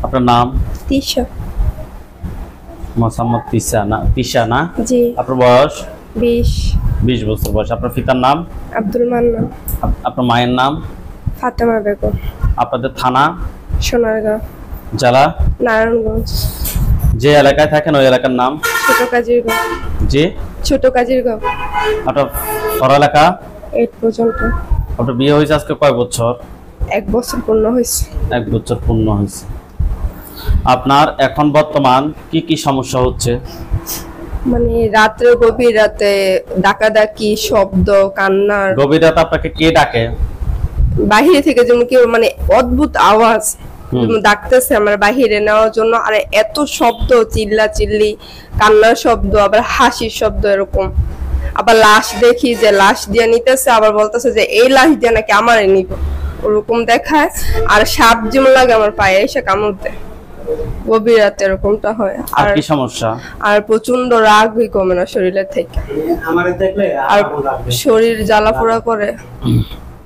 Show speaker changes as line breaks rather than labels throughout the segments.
আপনার নাম?
তিশা।
মোহাম্মদ তিশা না?
জি।
আপনার বয়স?
20
বছর বয়স। আপনার পিতার নাম?
আব্দুল মান্নান।
আপনার মায়ের নাম?
ফাতেমা বেগম।
আপনাদের থানা?
সোনারগাঁও।
জেলা?
নারায়ণগঞ্জ।
যে এলাকায় থাকেন ওই এলাকার নাম?
ছোট কাজিরগাঁও।
জি।
ছোট কাজিরগাঁও।
আপনার পড়ালেখা?
8 পর্যন্ত।
আপনার বিয়ে হয়েছে আজকে কয় বছর?
1 বছর পূর্ণ হয়েছে।
1 বছর পূর্ণ হয়েছে। আপনার এখন বর্তমান কি কি সমস্যা হচ্ছে?
মানে রাত্রে গভীর রাতে ডাকাডাকি শব্দ কান্নার।
গভীর রাতে আপনাকে কে ডাকে?
বাহিরে থেকে যেমন কি মানে অদ্ভুত আওয়াজ ডাকতেছে আমার বাহিরে নেওয়ার জন্য, আর এত শব্দ চিল্লা চিল্লি কান্নার শব্দ আবার হাসির শব্দ এরকম। আবার লাশ দেখি যে লাশ দিয়ে নিতেছে, আবার বলতেছে যে এই লাশ দিয়ে নাকি আমারে নিব, ওরকম দেখায়। আর সাপ যেমন লাগে আমার পায়ে এসে কামড় দেয় গভীর রাতে, এরকমটা হয়।
আর কি সমস্যা?
আর প্রচন্ড রাগই কমে না শরীরের থেকে, আর শরীর জ্বালা পোড়া করে।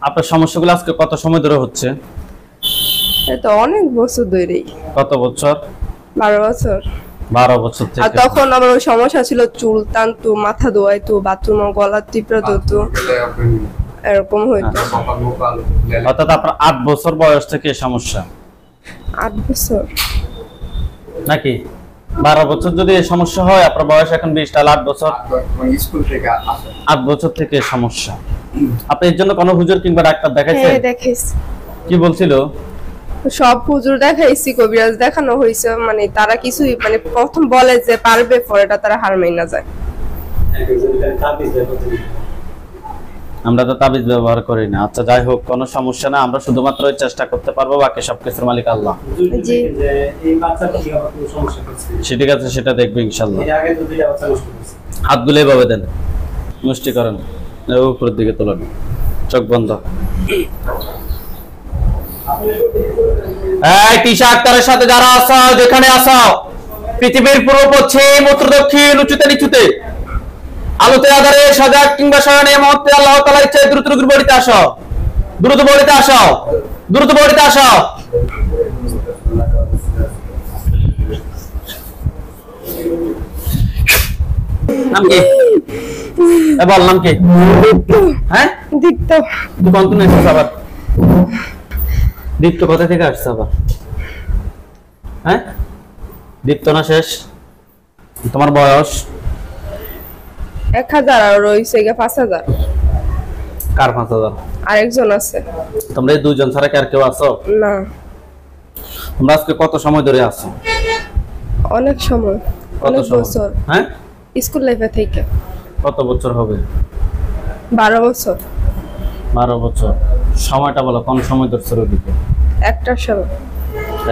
আপনার সমস্যাগুলো আজকে কত সময় ধরে হচ্ছে?
এটা অনেক বছর ধরেই।
কত বছর?
12 বছর।
12 বছর থেকে।
আর তখন আমার ওই সমস্যা ছিল, চুল টানতো, মাথা ধোয়াইতো, বাথরুমে গলা তীব্র ধরতো, এরকম হইতো।
অর্থাৎ আপনার 8 বছর বয়স থেকে এই সমস্যা?
8 বছর
নাকি 12 বছর যদি এই সমস্যা হয়, আপনার বয়স এখন 20, তাহলে 8 বছর।
স্কুল থেকে
8 বছর থেকে সমস্যা। আপনি এর জন্য কোনো হুজুর কিংবা ডাক্তার দেখাইছেন?
হ্যাঁ দেখাইছি।
কি বলছিল?
সব হুজুর দেখাইছি, কবিরাজ দেখানো হয়েছে, মানে তারা কিছুই মানে প্রথম বলে যে পারবে, পরেটা তারা হার মাইনা যায়।
আমরা তো তাবিজ ব্যবহার করি না। আচ্ছা যাই হোক, কোনো সমস্যা না, আমরা শুধুমাত্র চেষ্টা করতে পারবো, বাকি সবকিছুর মালিক আল্লাহ।
জি।
ঠিক আছে, সেটা দেখবো ইনশাআল্লাহ। হাতগুলো এভাবে দেন, মুষ্টি করেন, উপরের দিকে তোলেন, চোখ বন্ধ। এই তিশা আক্তারের সাথে যারা আছো, যেখানে আছো, পৃথিবীর পূর্ব পশ্চিম উত্তর দক্ষিণ উঁচুতে নিচুতে আলোতে আধারে সজাগ কিংবা শয়নে মুহূর্তে আল্লাহ তাআলার ইচ্ছায় দ্রুত দ্রুত বাড়িতে আসো, দ্রুত বাড়িতে আসো, দ্রুত বাড়িতে আসো। নাম কি? বল নাম কি? হ্যাঁ
দীপ্ত।
তুই কোন কোন এসেছিস আবার? দীপ্ত কোথা থেকে আসছে আবার? হ্যাঁ দীপ্ত না শেষ? তোমার বয়স?
1000 আর রইছে 5000।
কার 5000?
আরেকজন আছে।
তোমরা এই দুইজন ছাড়া কি আর কেউ আছো?
না।
তোমরা আজকে কত সময় ধরে আছো?
অনেক সময়, অনেক বছর।
হ্যাঁ
স্কুল লাইফে থেকে।
কত বছর হবে?
12 বছর।
12 বছর। সময়টা বলো, কোন সময় ধরছো রোগীকে?
একটার সময়।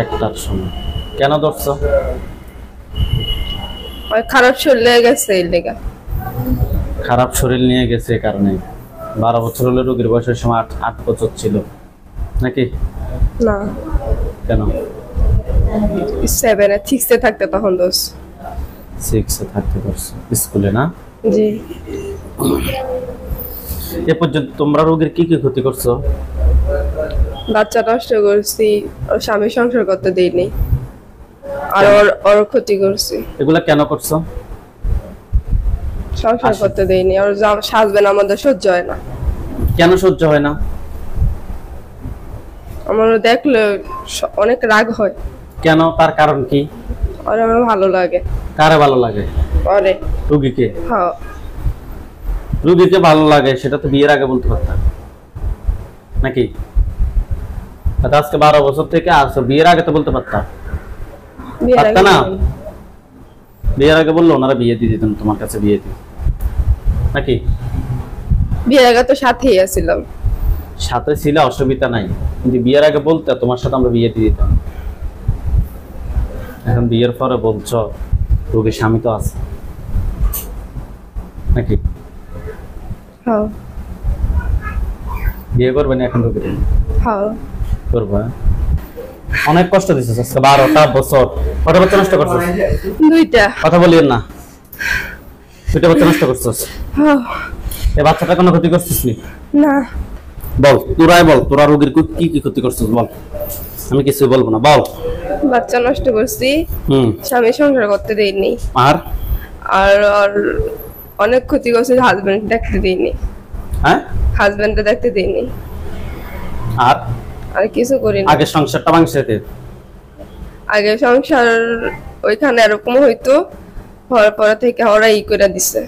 একটার সময়। কেন ধরছো?
ওই খারাপ শরীর লেগে গেছে এই লেগা।
খারাপ শরীর নিয়ে গেছে এই কারণে। 12 বছর হলে রোগীর বয়সের সময় 8 বছর ছিল নাকি?
না।
কেন?
7 এ 6 এ থাকতে তখন দোষ।
6 এ থাকতে পারছো স্কুলে না?
জি।
এ পর্যন্ত তোমরা রোগীর কি কি ক্ষতি করছো?
বাচ্চা নষ্ট করছি, ওর স্বামী সংসার করতে দেইনি, আর ওর ক্ষতি করছি।
এগুলা কেন করছো?
সংসার করতে দেইনি, আর সাজবেন আমাদের সহ্য হয় না।
কেন সহ্য হয় না?
আমার দেখলে অনেক রাগ হয়।
কেন, তার কারণ কি?
আর আমার ভালো লাগে।
কারে ভালো লাগে?
আরে
রোগীকে?
হ্যাঁ।
রোগীকে ভালো লাগে সেটা তো বিয়ের আগে বলতে পারতাম নাকি? আজকে 12 বছর থেকে আসো, বিয়ের আগে তো বলতে পারতাম না? বিয়ের আগে বললো ওনারা বিয়ে দিয়ে দিতেন, তোমার কাছে বিয়ে দিত নাকি?
বিয়ের আগে তো সাথেই আছিলাম।
সাথে ছিল, অসুবিধা নাই, কিন্তু বিয়ের আগে বলতে তোমার সাথে আমরা বিয়ে দিয়ে দিতাম। এখন বিয়ের পরে বলছো রোগীর স্বামী তো আছে নাকি?
হ্যাঁ।
বিয়ে করবে না এখন রোগীর?
হ্যাঁ
করবো। অনেক কষ্ট দিছিস আজকে 12টা বছর। কত বছর নষ্ট করছিস?
2টা।
কথা বলিয়েন না। 2টা বছর নষ্ট করছিস।
হ্যাঁ।
এই বাচ্চাটা কোনো ক্ষতি করছিস
না?
বল, তোরাই বল, তোরা রোগীর কি কি ক্ষতি করছিস বল, আমি কিছু বলবো না, বল।
বাচ্চা নষ্ট করছি,
হুম,
স্বামী সংসার করতে দেইনি,
আর
আর আর অনেক ক্ষতি করছি, হাজবেন্ড দেখতে দেইনি,
হ্যাঁ,
হাজবেন্ডটা দেখতে দেইনি,
আর
আর কিছু করিনি।
আগের সংসারটা ভাঙছে।
আগে সংসার ওইখানে এরকম হইতো, হওয়ার পরে থেকে ওরা ই করে দিছে।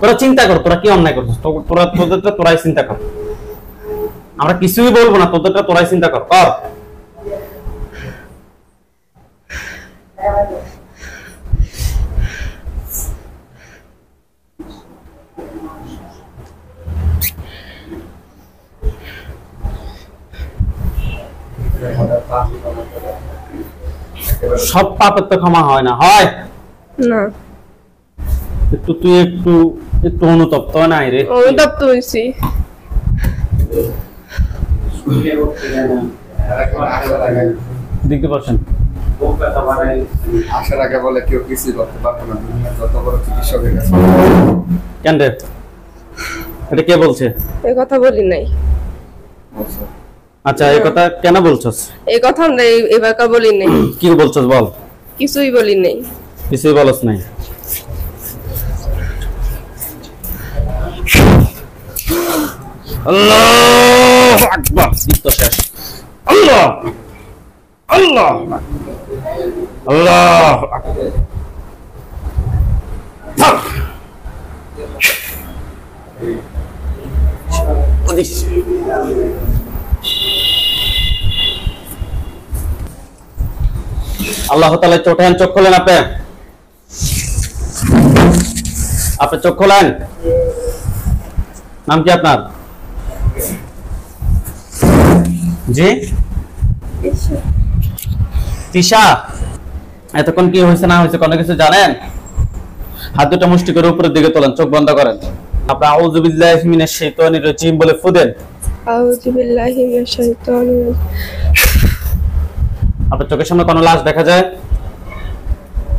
তোরা চিন্তা কর, তোরা কি অন্যায় করছিস, তোদেরটা তোরাই চিন্তা কর, আমরা কিছুই বলবো না, তোদেরটা তোরাই চিন্তা কর। সব পাপের তো ক্ষমা হয় না, হয়
না,
একটু তুই একটু একটু অনুতপ্ত নাই রে?
অনুতপ্ত হয়েছি।
দেখতে পাচ্ছেন
আসার আগে বলে কেউ কিছুই করতে পারতো না, যত বড় চিকিৎসকের কাছে।
কেন রে? এটা কে বলছে?
এই কথা বলি নাই।
আচ্ছা, এই কথা কেন বলছস?
এই কথা আমরা এবারকার বলি নাই।
কি বলছস বল?
কিছুই বলি নাই।
কিছুই বলছ নাই? আল্লাহু আকবার, দীপ্ত শেষ। আল্লাহ আল্লাহ আল্লাহ আকবার। আল্লাহ তাআলা চোখ খোলেন, আপনি চোখ খোলেন। নাম কি আপনার? জি, তিশা। এতক্ষণ কি হয়েছে না হয়েছে কোনো কিছু জানেন? হাত দুটো মুষ্টি করে উপরের দিকে তোলেন, চোখ বন্ধ করেন। আপনি আউযু বিল্লাহি মিনাশ শাইতানির রাজিম বলে ফু দেন।
আউযু বিল্লাহি মিনাশ শাইতানির রাজিম।
আপনার চোখের সামনে কোনো লাশ দেখা যায়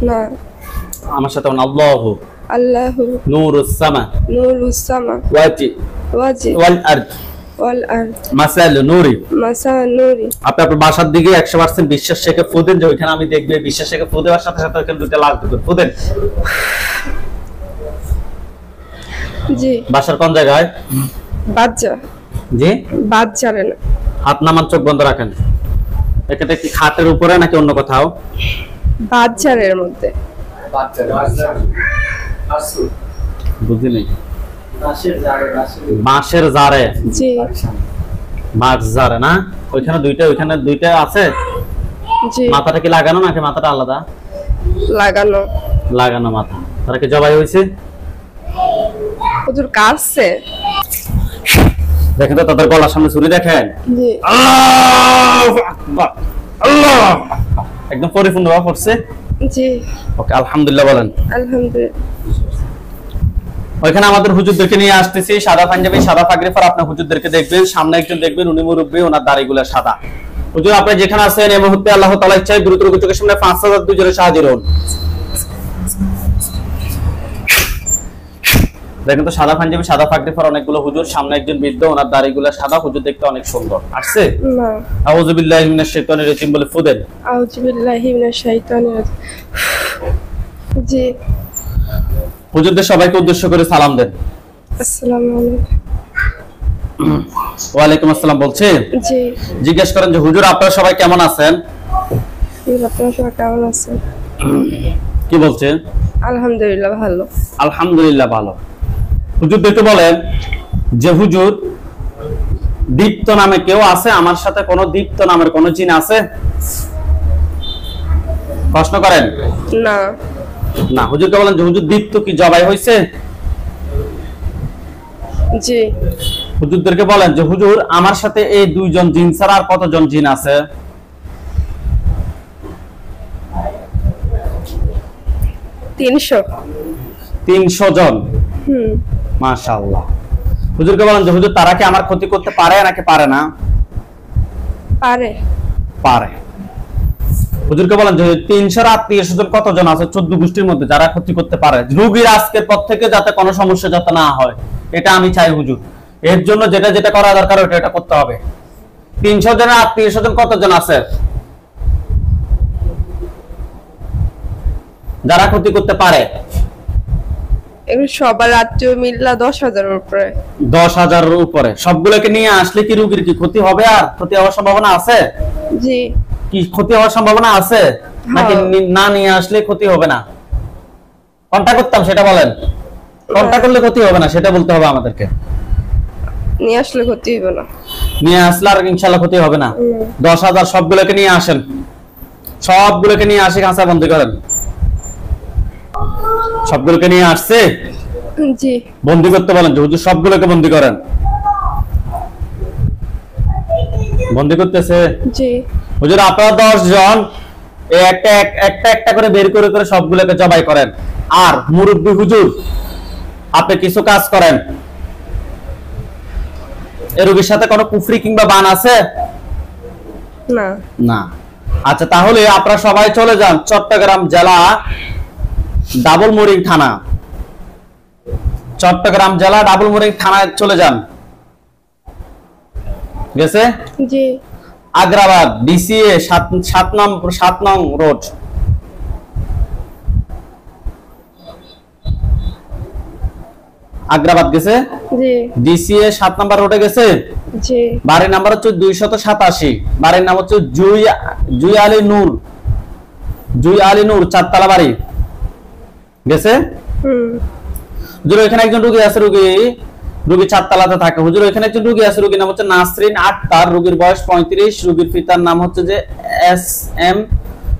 না।
আমার সাথে আল্লাহু
আল্লাহু
নূরুস সামা
নূরুস সামা
ওয়াজি ওয়াল আরদ
ওয়াল আরদ
মাসাল নূরি
মাসা নূরি।
আপনি আপনার বাসার দিকে 100% বিশ্বাস রেখে ফু দেন যে ওইখানে আমি দেখবে, বিশ্বাস রেখে ফু দেওয়ার সাথে সাথে ওইখানে দুটো লাশ ঢুকে ফু দেন।
জি।
বাসার কোন জায়গায়?
বাচ্চা।
জি,
বাচ্চারে না।
হাত নামান, চোখ বন্ধ রাখেন। এটা কি খাটের উপরে নাকি অন্য কোথাও?
বাচ্চারের মধ্যে।
বুঝলি নেই? বাঁশের জারে।
জি।
বাঁশ জারে না? ওইখানে দুইটা আছে।
জি।
মাথাটা কি লাগানো নাকি মাথাটা আলাদা?
লাগানো।
লাগানো মাথা। তারা কি জবাই হয়েছে?
হুজুর কাটছে।
দেখেন তো তাদের গলার সামনে ছুরি দেখেন।
জি।
আল্লাহু আকবার, আল্লাহ একদম পরিপূর্ণ ভাবে পড়ছে।
জি।
ওকে, আলহামদুলিল্লাহ বলেন।
আলহামদুলিল্লাহ।
ওইখানে আমাদের হুজুরদেরকে নিয়ে আসতেছি, সাদা পাঞ্জাবি সাদা পাগড়ি পরা। আপনার হুজুরদেরকে দেখবেন, সামনে একজন দেখবেন উনি মুরব্বী, ওনার দাড়িগুলো সাদা। হুজুর আপনি যেখানে আছেন এই মুহূর্তে আল্লাহ তাআলা ইচ্ছায় দ্রুত চোখের সামনে 5000 দুজনে হাজির হন। দেখেন তো সাদা পাঞ্জাবি সাদা পাগড়ি পরা অনেকগুলো হুজুর, সামনে একজন বৃদ্ধ, ওনার দাড়িগুলো সাদা। হুজুর দেখতে অনেক সুন্দর। আসছে?
না।
আউযু বিল্লাহি মিনাশ শাইতানির রাজিম বলে ফু দেন।
আউযু বিল্লাহি মিনাশ শাইতানির রাজিম। জি।
হুজুরদের সবাইকে উদ্দেশ্য করে সালাম দেন।
আসসালামু আলাইকুম।
ওয়ালাইকুম আসসালাম বলছে।
জি।
জিজ্ঞেস করেন যে হুজুর আপনারা সবাই কেমন আছেন?
আপনারা সবাই কেমন আছেন?
কি বলছে?
আলহামদুলিল্লাহ ভালো।
আলহামদুলিল্লাহ ভালো। হুজুর একটু বলেন যে হুজুর দীপ্ত নামে কেউ আছে? আমার সাথে কোন দীপ্ত নামের কোন জিন আছে? প্রশ্ন করেন।
না।
না। হুজুরকে বলেন যে হুজুর দীপ্ত কি জবাই হয়েছে?
জি।
হুজুরদেরকে বলেন যে হুজুর আমার সাথে এই দুইজন জিন ছাড়া আর কতজন জিন আছে?
300
জন।
হুম।
মাশাআল্লাহ। হুজুরকে বলেন যে হুজুর তারা কি আমার ক্ষতি করতে পারে নাকি পারে না?
পারে।
পারে। হুজুরকে বলেন যে 300 আত্মীয়-স্বজন কতজন আছে 14 গোষ্ঠীর মধ্যে যারা ক্ষতি করতে পারে? রোগীর আজকের পর থেকে যাতে কোনো সমস্যা যাতে না হয় এটা আমি চাই হুজুর। এর জন্য যেটা যেটা করা দরকার ওটা এটা করতে হবে। 300 জনের আত্মীয় স্বজন কতজন আছে যারা ক্ষতি করতে পারে?
এগুলো সবার আত্মীয় মিল্লা 10,000 এর উপরে।
10,000 এর উপরে। সবগুলোকে নিয়ে আসলে কি রোগীর কি ক্ষতি হবে? আর ক্ষতি হওয়ার সম্ভাবনা আছে?
জি।
কি ক্ষতি হওয়ার সম্ভাবনা আছে নাকি না নিয়ে আসলে ক্ষতি হবে না? কোনটা করতাম সেটা বলেন। কোনটা করলে ক্ষতি হবে না সেটা বলতে হবে আমাদেরকে।
নিয়ে আসলে ক্ষতি হবে না।
নিয়ে আসলে আর ইনশাআল্লাহ ক্ষতি হবে না। 10,000 সবগুলোকে নিয়ে আসেন, সবগুলোকে নিয়ে আসি খাঁচা বন্দি করেন। সবগুলোকে নিয়ে আসছে
জি।
বন্দি করতে বলেন যে হুজুর সবগুলোকে বন্দি করেন। বন্দি করতেছে
জি।
হুজুর আপনারা 10 জন একটা একটা করে বের করে করে সবগুলোকে জবাই করেন। আর মুরব্বি হুজুর আপনি কিছু কাজ করেন। এই রোগীর সাথে কোনো কুফরি কিংবা বান আছে?
না।
না। আচ্ছা তাহলে আপনারা সবাই চলে যান চট্টগ্রাম জেলা ডাবলমুরিং থানা। চট্টগ্রাম জেলা ডাবলমুরিং থানায় চলে যান। গেছে?
জি।
আগ্রাবাদ ডিসিএ 7 নং রোড। আগ্রাবাদ গেছে?
জি।
ডিসিএ 7 নম্বর রোডে গেছে?
জি।
বাড়ির নাম্বার হচ্ছে 287। বাড়ির নাম হচ্ছে জুই আলী নূর। জুই আলী নূর 4 তলা বাড়ি। গেছে? হুজুর এখানে একজন রোগী আছে, রোগী 4 তলাতে থাকে। হুজুর এখানে একজন রোগী আছে, রোগীর নাম হচ্ছে নাসরিন আক্তার, রোগীর বয়স 35, রোগীর পিতার নাম হচ্ছে যে SM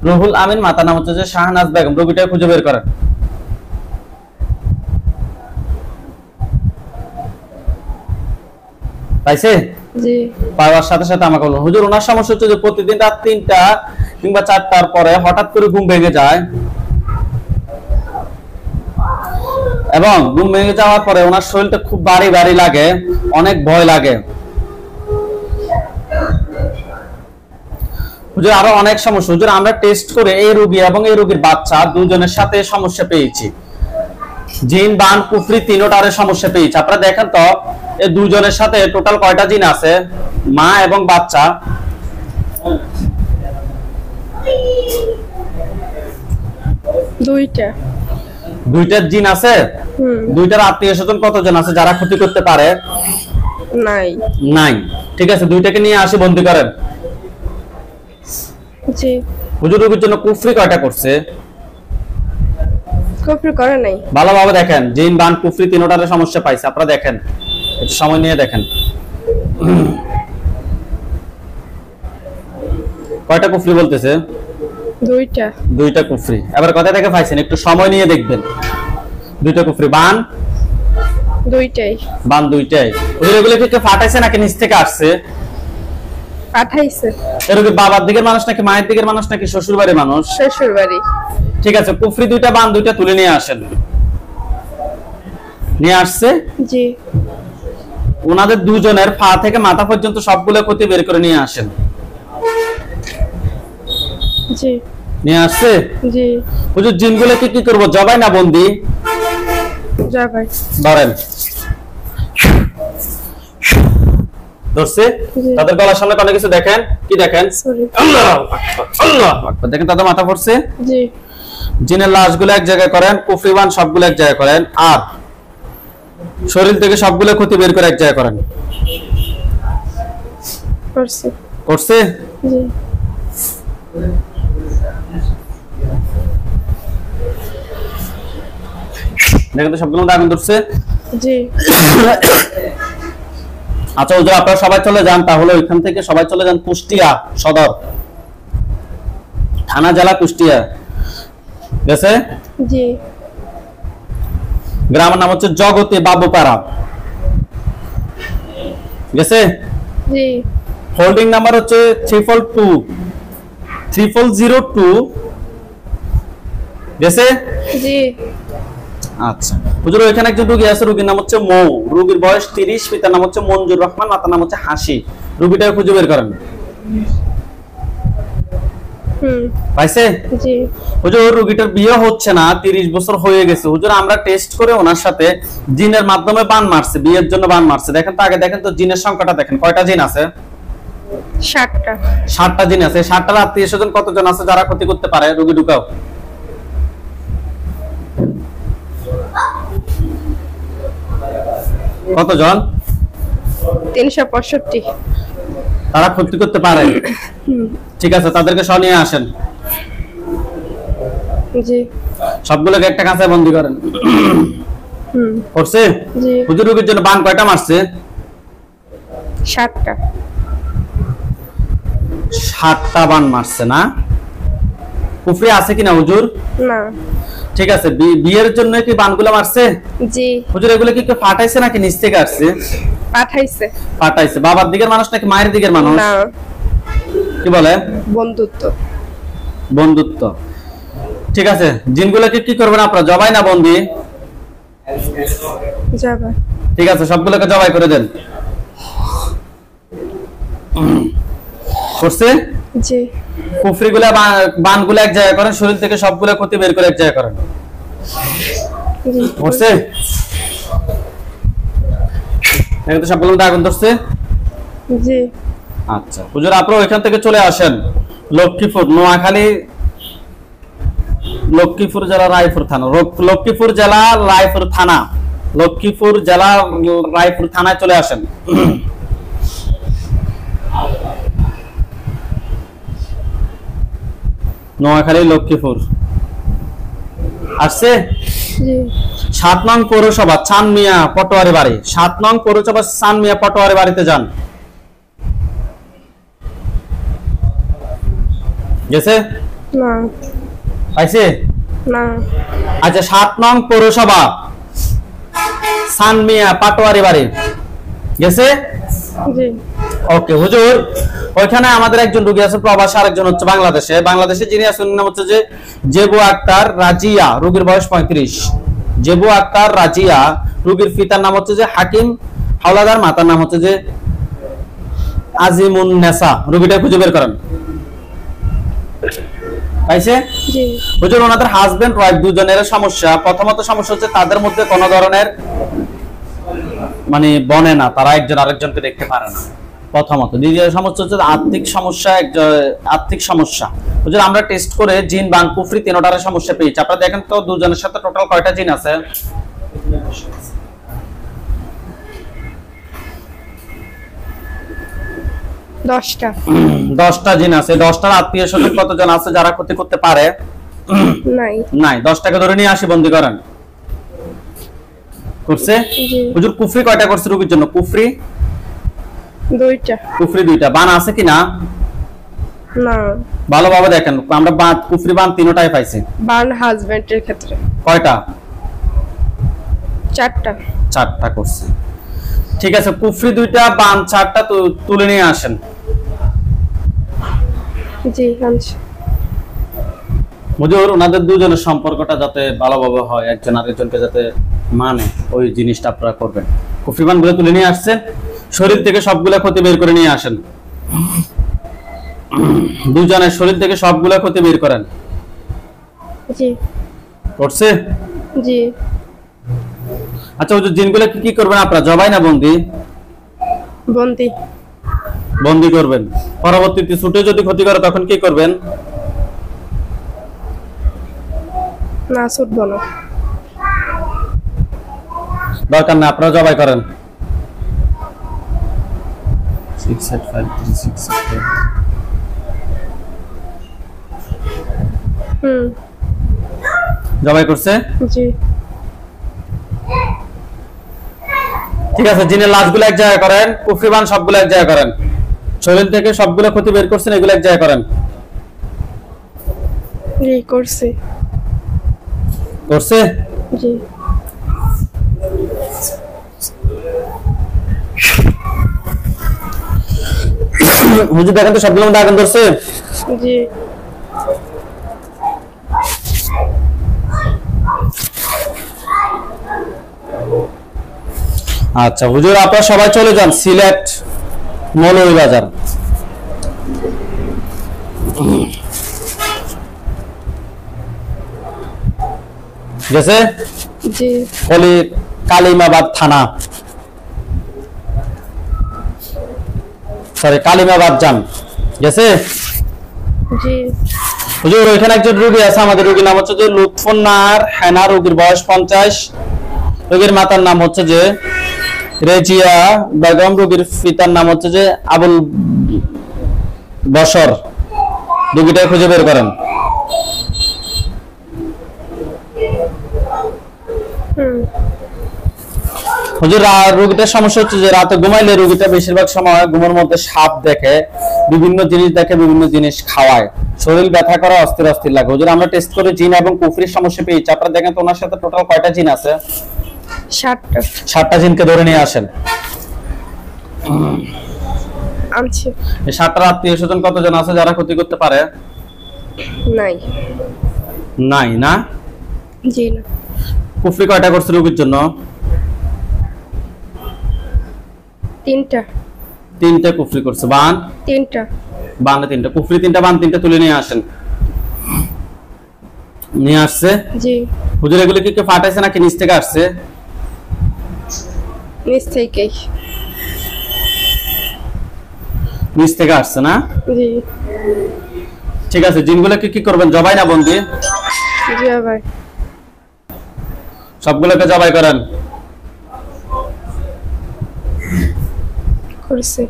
রুহুল আমিন, মাতার নাম হচ্ছে যে শাহনাজ বেগম। রোগীটা খুঁজে বের করেন। পাইছে?
জি।
পাওয়ার সাথে সাথে আমাকে বলুন হুজুর ওনার সমস্যা হচ্ছে যে প্রতিদিন রাত 3টা কিংবা 4টার পরে হঠাৎ করে ঘুম ভেঙে যায়, এবং ঘুম ভেঙে যাওয়ার পরে ওনার শরীরটা খুব ভারী ভারী লাগে, অনেক ভয় লাগে। হুজুর আরো অনেক সমস্যা। হুজুর আমরা টেস্ট করে এই রোগী এবং এই রোগীর বাচ্চা দুজনের সাথে সমস্যা পেয়েছি, জিন বান কুফরি তিনটারে সমস্যা পেয়েছি। আপনারা দেখেন তো এই দুজনের সাথে টোটাল কয়টা জিন আছে, মা এবং বাচ্চা? দুইটা জিন আছে। দুইটার আত্মীয় স্বজন কতজন আছে যারা ক্ষতি করতে পারে? নাই। ঠিক আছে, দুইটাকে নিয়ে আসি বন্দি করেন।
জি।
হুজুর রোগীর জন্য কুফরি কয়টা করছে?
কুফরি করে নাই।
ভালোভাবে দেখেন, জিন বান কুফরি তিনটারে সমস্যা পাইছে। আপনারা দেখেন, একটু সময় নিয়ে দেখেন কয়টা কুফরি বলতেছে? দুইটা কুফরি। এবার কথা থেকে পাইছেন, একটু সময় নিয়ে দেখবেন। দুইটা কুফরি। বান দুইটাই। ওইগুলো কি ফাটাইছে নাকি নিচ থেকে আসছে?
পাঠাইছে।
এরকম বাবার দিকের মানুষ নাকি মায়ের দিকের মানুষ নাকি শ্বশুর বাড়ির মানুষ?
শ্বশুর বাড়ি।
ঠিক আছে, কুফরি দুইটা বান দুইটা তুলে নিয়ে আসেন। নিয়ে আসছে?
জি।
ওনাদের দুজনের পা থেকে মাথা পর্যন্ত সবগুলো ক্ষতি বের করে নিয়ে আসেন।
জি।
নিয়ে আসছে?
জি।
হুজুর জিনগুলোকে কি করব, জবাই না বন্দি?
জবাই।
ধরেন। ধরছে? তাদের গলার সামনে কোনো কিছু দেখেন? কি দেখেন? আল্লাহু আকবার, আল্লাহু আকবার। দেখেন তাদের মাথা পড়ছে?
জি।
জিনের লাশগুলো এক জায়গায় করেন, কুফরিবান সবগুলো এক জায়গায় করেন, আর শরীর থেকে সবগুলো ক্ষতি বের করে এক জায়গায় করেন। করছে?
জি।
দেখেন তো সবগুলো আগুন ধরছে?
জি।
আচ্ছা হুজুর আপনারা সবাই চলে যান, তাহলে ওইখান থেকে সবাই চলে যান কুষ্টিয়া সদর থানা, জেলা কুষ্টিয়া। গেছে?
জি।
গ্রামের নাম হচ্ছে জগতে বাবুপাড়া। গেছে?
জি।
হোল্ডিং নাম্বার হচ্ছে 302 গেছে?
জি।
আচ্ছা হুজুর এখানে একজন রোগী আছে, রোগীর নাম হচ্ছে মৌ, রোগীর বয়স 30, পিতার নাম হচ্ছে মঞ্জুর রহমান, মাতার নাম হচ্ছে হাসি। রোগীটাকে খুঁজে বের করেন। পাইছে?
জি।
হুজুর রোগীটার বিয়ে হচ্ছে না, 30 বছর হয়ে গেছে। হুজুর আমরা টেস্ট করে ওনার সাথে জিনের মাধ্যমে বান মারছে, বিয়ের জন্য বান মারছে। দেখেন তো আগে দেখেন তো জিনের সংখ্যাটা দেখেন, কয়টা জিন আছে?
7টা।
7টা জিন আছে। 7টার আত্মীয় স্বজন কতজন আছে যারা ক্ষতি করতে পারে? রোগী ঢুকাও। কতজন?
365।
তারা ক্ষতি করতে পারে। ঠিক আছে, তাদেরকে সহ নিয়ে আসেন।
জি।
সবগুলোকে একটা কাঁচায় বন্দি করেন। করছে?
জি।
হুজুর রোগীর জন্য বান কয়টা মারছে?
7টা।
7টা বান মারছে না? কুফরি আছে কিনা হুজুর?
না।
ঠিক আছে, বিয়ের জন্য কি বানগুলো মারছে?
জি।
হুজুর এগুলো কি কেউ ফাটাইছে নাকি নিচ থেকে আসছে?
পাঠাইছে।
ফাটাইছে। বাবার দিকের মানুষ নাকি মায়ের দিকের মানুষ?
না,
কি বলে?
বন্ধুত্ব।
বন্ধুত্ব। ঠিক আছে, জিনগুলোকে কি করবেন আপনারা? জবাই না বন্দি?
যাবা।
ঠিক আছে, সবগুলোকে জবাই করে দেন। করছে?
জি।
কুফরিগুলা বানগুলো এক জায়গায় করেন, শরীর থেকে সবগুলো ক্ষতি বের করে এক জায়গায় করেন।
জি।
করছে? এখন তো সবগুলো আগুন ধরছে?
জি।
আচ্ছা হুজুর আপনারা ওইখান থেকে চলে আসেন লক্ষ্মীপুর, নোয়াখালী, লক্ষ্মীপুর জেলা রায়পুর থানা, লক্ষ্মীপুর জেলা রায়পুর থানা, লক্ষ্মীপুর জেলা রায়পুর থানায় চলে আসেন। নোয়াখালী লক্ষ্মীপুর আসছে।
জি।
7 নং পৌরসভা চানমিয়া পটোয়ারি বাড়ি, 7 নং পৌরসভা চানমিয়া পটোয়ারি বাড়িতে যান। গেছে?
না।
পাইছে?
না।
আচ্ছা 7 নং পৌরসভা চানমিয়া পাটোয়ারি বাড়ি গেছে?
জি।
ওকে হুজুর, ওইখানে আমাদের একজন রোগী আছে প্রবাসী, আরেকজন হচ্ছে বাংলাদেশে। বাংলাদেশে যিনি আছেন নাম হচ্ছে যে জেবু আক্তার রাজিয়া, রোগীর বয়স 35। জেবু আক্তার রাজিয়া, রোগীর পিতার নাম হচ্ছে যে হাকিম হাওলাদার, মাতার নাম হচ্ছে যে আজিমুন নেসা। রোগীটা খুঁজে বের করেন। পাইছে?
জি।
হুজুর ওনাদের হাজবেন্ড ওয়াইফ দুজনের সমস্যা। প্রথমত সমস্যা হচ্ছে তাদের মধ্যে কোনো ধরনের মানে বনে না, তারা একজন আরেকজনকে দেখতে পারে না প্রথমত। দ্বিতীয় সমস্যা হচ্ছে আর্থিক সমস্যা, আর্থিক সমস্যা। হুজুর আমরা টেস্ট করে জিন বান কুফরি তিনটার সমস্যা পেয়েছি। আপনারা দেখেন তো দুজনের সাথে টোটাল কয়টা জিন আছে?
10টা।
10টা জিন আছে। 10টার আত্মীয় স্বজন কতজন আছে যারা ক্ষতি করতে পারে?
নাই।
নাই। 10টাকে ধরে নিয়ে আসি, বন্দি করেন। করছে?
জি।
হুজুর কুফরি কয়টা করছে রোগীর জন্য? কুফরি
2টা।
কুফরি 2টা। বান আছে কিনা?
না।
ভালোভাবে দেখেন, আমরা বান কুফরি বান তিনটাই পাইছি।
বান হাজবেন্ডের ক্ষেত্রে
কয়টা?
4টা।
4টা করছে। ঠিক আছে, কুফরি 2টা বান 4টা তুলে নিয়ে আসেন।
জি আনছি।
হুজুর ওনাদের দুজনের সম্পর্কটা যাতে ভালোভাবে হয়, একজন আরেকজনকে যাতে মানে, ওই জিনিসটা আপনারা করবেন। কুফরি বানগুলো তুলে নিয়ে আসছেন, শরীর থেকে সবগুলা ক্ষতি বের করে নিয়ে আসেন। দুজনের শরীর থেকে সবগুলা ক্ষতি বের করেন।
জি।
করছে?
জি।
আচ্ছা হুজুর জিনগুলো কি করবেন আপনারা? জবাই না বন্দি?
বন্দি।
বন্দি করবেন। পরবর্তীতে ছুটে যদি ক্ষতি করে তখন কি করবেন?
না ছুটবো না।
দরকার না, আপনারা জবাই করেন। 68536 জবাই করছে?
জি।
ঠিক আছে, জিনের লাশগুলো এক জায়গায় করেন, কুফরিবান সবগুলো এক জায়গায় করেন, শরীর থেকে সবগুলো ক্ষতি বের করছেন এগুলো এক জায়গায় করেন।
জি করছি।
করছে?
জি।
হুজুর দেখেন তো সবগুলো মধ্যে আগুন ধরছে?
জি।
আচ্ছা হুজুর আপনারা সবাই চলে যান সিলেট মৌলভীবাজার। গেছে?
জি
কালিমাবাদ থানা, সরি কালিমাবাদ যান, গেছে?
জি
হুজুর ওইখানে একজন রোগী আছে, আমাদের রোগীর নাম হচ্ছে যে লুৎফুন্নাহার হেনা, রোগীর বয়স 50, রোগীর মাতার নাম হচ্ছে যে রেজিয়া বেগম, রোগীর পিতার নাম হচ্ছে যে আবুল বশর। রোগীটা খুঁজে বের করেন। হুজুর রোগীটার সমস্যা হচ্ছে যে রাতে ঘুমাইলে রোগীটা বেশিরভাগ সময় ঘুমের মধ্যে সাপ দেখে, বিভিন্ন জিনিস দেখে, বিভিন্ন জিনিস খাওয়ায়, শরীর ব্যথা করা, অস্থির অস্থির লাগে। হুজুর আমরা টেস্ট করে জিন এবং কুফরির সমস্যা পেয়েছি। আপনারা দেখেন তো ওনার সাথে টোটাল কয়টা জিন আছে? 7টা জিনকে ধরে নিয়ে আসেন।
আনছি।
এই 7টা আত্মীয় স্বজন কতজন আছে যারা ক্ষতি করতে পারে?
নাই।
নাই না?
জি না।
কুফরি কয়টা করছে রোগীর জন্য? 3টা কুফরি করছে। বান
3টা।
বানে 3টা কুফরি, 3টা বান 3টা তুলে নিয়ে আসেন। নিয়ে আসছে?
জি।
হুজুর এগুলো কি কেউ ফাটাইছে নাকি নিচ থেকে আসছে?
নিচ থেকেই।
নিচ থেকে আসছে না?
জি।
ঠিক আছে, জিনগুলো কি করবেন? জবাই না বন্দি?
জবাই।
সবগুলোকে জবাই করেন।
করছে।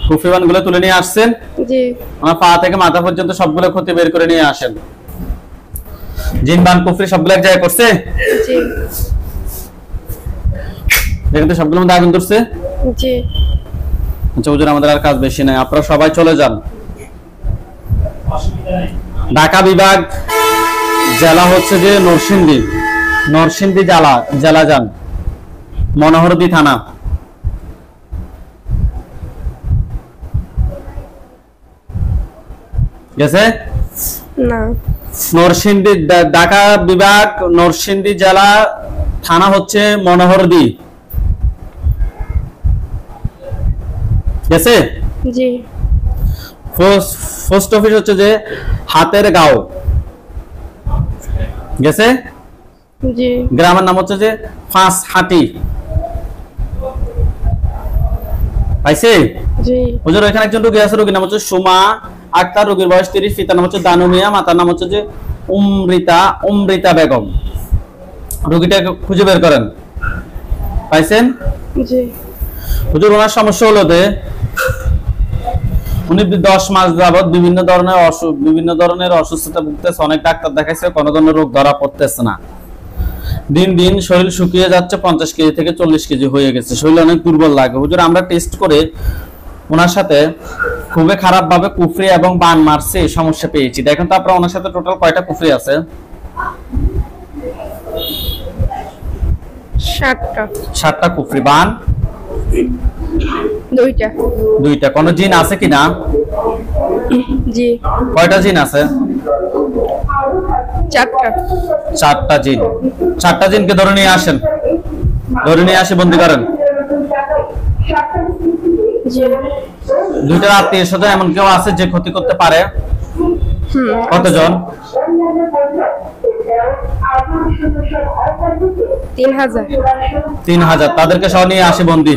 কুফরিবান গুলো তুলে নিয়ে আসছেন?
জি।
আমার পা থেকে মাথা পর্যন্ত সবগুলো ক্ষতি বের করে নিয়ে আসেন। জিন বান কুফরি সবগুলো এক জায়গায় করছে?
জি।
দেখেন তো সবগুলোর মধ্যে আগুন ধরছে?
জি।
আচ্ছা হুজুর আমাদের আর কাজ বেশি নাই, আপনারা সবাই চলে যান। ঢাকা বিভাগ জেলা হচ্ছে যে নরসিংদী জেলা যান, মনোহরদী থানা। গেছে?
না।
নরসিংদী ঢাকা বিভাগ নরসিংদী জেলা, থানা হচ্ছে মনোহরদী। গেছে?
জি।
পোস্ট অফিস হচ্ছে যে হাতের গাঁও। গেছে?
জি।
গ্রামের নাম হচ্ছে যে ফাঁসহাটি। পাইছে?
জি।
হুজুর এখানে একজন রোগী আছে, রোগীর নাম হচ্ছে সুমা আক্তার, রোগীর বয়স 30, পিতার নাম হচ্ছে দানু মিয়া, মাতার নাম হচ্ছে যে উমরিতা বেগম। রোগীটাকে খুঁজে বের করেন। পাইছেন?
জি।
হুজুর ওনার সমস্যা হলো যে উনি 10 মাস যাবত বিভিন্ন ধরনের অসুস্থতা ভুগতেছে, অনেক ডাক্তার দেখাইছে, কোনো ধরনের রোগ ধরা পড়তেছে না। দিন দিন শরীর শুকিয়ে যাচ্ছে, 50 কেজি থেকে 40 কেজি হয়ে গেছে, শরীর অনেক দুর্বল লাগে। হুজুর আমরা টেস্ট করে ওনার সাথে খুবই খারাপ ভাবে কুফরি এবং বান মারছে, এই সমস্যা পেয়েছি। দেখেন তো আপনারা ওনার সাথে টোটাল কয়টা কুফরি আছে? 7টা কুফরি। বান 2টা। কোন জিন আছে কিনা?
জি।
কয়টা জিন আছে? 4টা জিন। 4টা জিনকে ধরে নিয়ে আসেন, ধরে নিয়ে আসে বন্দি করেন।
জি।
2টার আত্মীয় স্বজন এমন কেউ আছে যে ক্ষতি করতে পারে? কতজন? 3000। তাদেরকে সহ নিয়ে আসে বন্দি।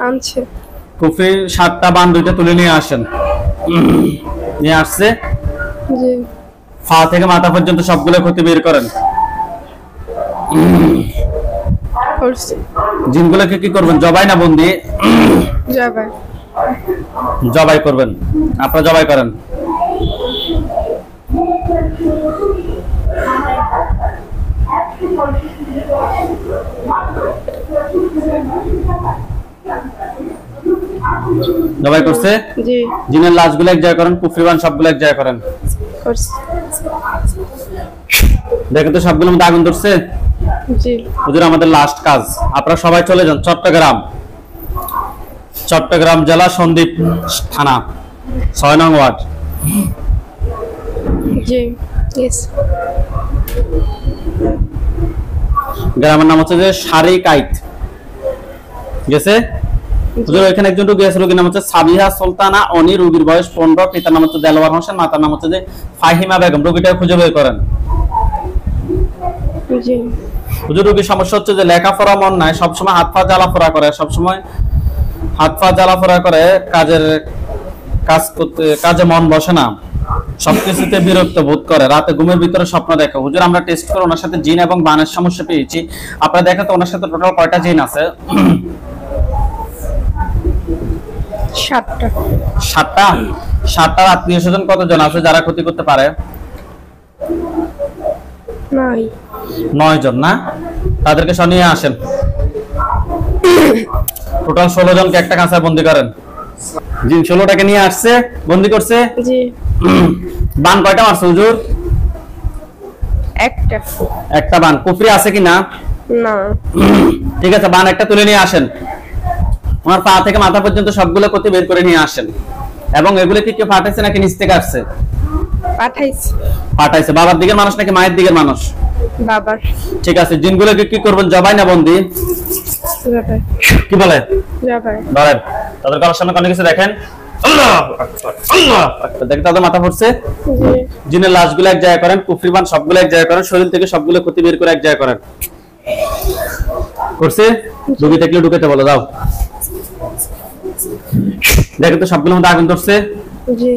আনছে।
কুফরি 7টা বান 2টা তুলে নিয়ে আসেন। নিয়ে আসছে?
জি।
পা থেকে মাথা পর্যন্ত সবগুলো ক্ষতি বের করেন। জিনগুলোকে কি করবেন? জবাই না বন্দি? জবাই করবেন। আপনারা জবাই করেন। জবাই করছে?
জি।
জিনের লাশগুলো এক জায়গায় করেন, কুফরিবান সবগুলো এক জায়গায় করেন। দেখেন তো সবগুলোর মধ্যে আগুন ধরছে?
জি।
হুজুর আমাদের লাস্ট কাজ, আপনারা সবাই চলে যান চট্টগ্রাম জেলা সন্দ্বীপ থানা 6 নং ওয়ার্ড।
জি। ইয়েস।
গ্রামের নাম হচ্ছে যে সারিকাইত। গেছে? হুজুর এখানে একজন রোগী আছে, রোগীর নাম হচ্ছে সাবিহা সুলতানা অনি, রোগীর বয়স 15, পিতার নাম হচ্ছে দেলোয়ার হোসেন, মাতার নাম হচ্ছে যে ফাহিমা বেগম। রোগীটা খুঁজে বের করেন।
জি
হুজুর রোগীর সমস্যা হচ্ছে যে লেখাপড়া মন নাই, সবসময় হাত পা জ্বালাপোড়া করে, সবসময় হাত পা জ্বালাপোড়া করে, কাজ করতে কাজে মন বসে না, সবকিছুতে বিরক্ত বোধ করে, রাতে ঘুমের ভিতরে স্বপ্ন দেখে। হুজুর আমরা টেস্ট করে ওনার সাথে জিন এবং বানের সমস্যা পেয়েছি। আপনারা দেখেন তো ওনার সাথে টোটাল কয়টা জিন আছে?
7টা।
7টা। 7টার আত্মীয় স্বজন কতজন আছে যারা ক্ষতি করতে পারে?
নাই
9 জন না? তাদেরকে সনিয়ে আসেন। টোটাল 16 জনকে একটা কাঁচায় বন্দি করেন। জিন 16টাকে নিয়ে আসছে, বন্দি করছে।
জি
বান কয়টা মারছে হুজুর?
একটা
বান। কুফরি আছে কি না?
না।
ঠিক আছে, বান একটা তুলে নিয়ে আসেন। ওনার পা থেকে মাথা পর্যন্ত সবগুলো কতি বের করে নিয়ে আসেন। এবং এগুলো কি কেউ পাঠাইছে নাকি নিচ থেকে আসছে? পাঠাইছে। বাবার দিকের মানুষ নাকি মায়ের দিকের মানুষ?
বাবার।
ঠিক আছে, জিনগুলোকে কি করবেন, জবাই না বন্দি?
জবাই।
কি বলে?
জবাই।
বলেন। তাদের গলার সামনে কোনো কিছু দেখেন? আল্লাহু আকবার, আল্লাহু আকবার। দেখেন তাদের মাথা পড়ছে। জিনের লাশগুলো এক জায়গায় করেন, কুফরি বান সবগুলো এক জায়গায় করেন, শরীর থেকে সবগুলো ক্ষতি বের করে এক জায়গায় করেন। করছে? ঢুকে থাকলে ঢুকেতে বলো, দাও। দেখেন তো সবগুলোর মধ্যে আগুন ধরছে।
জি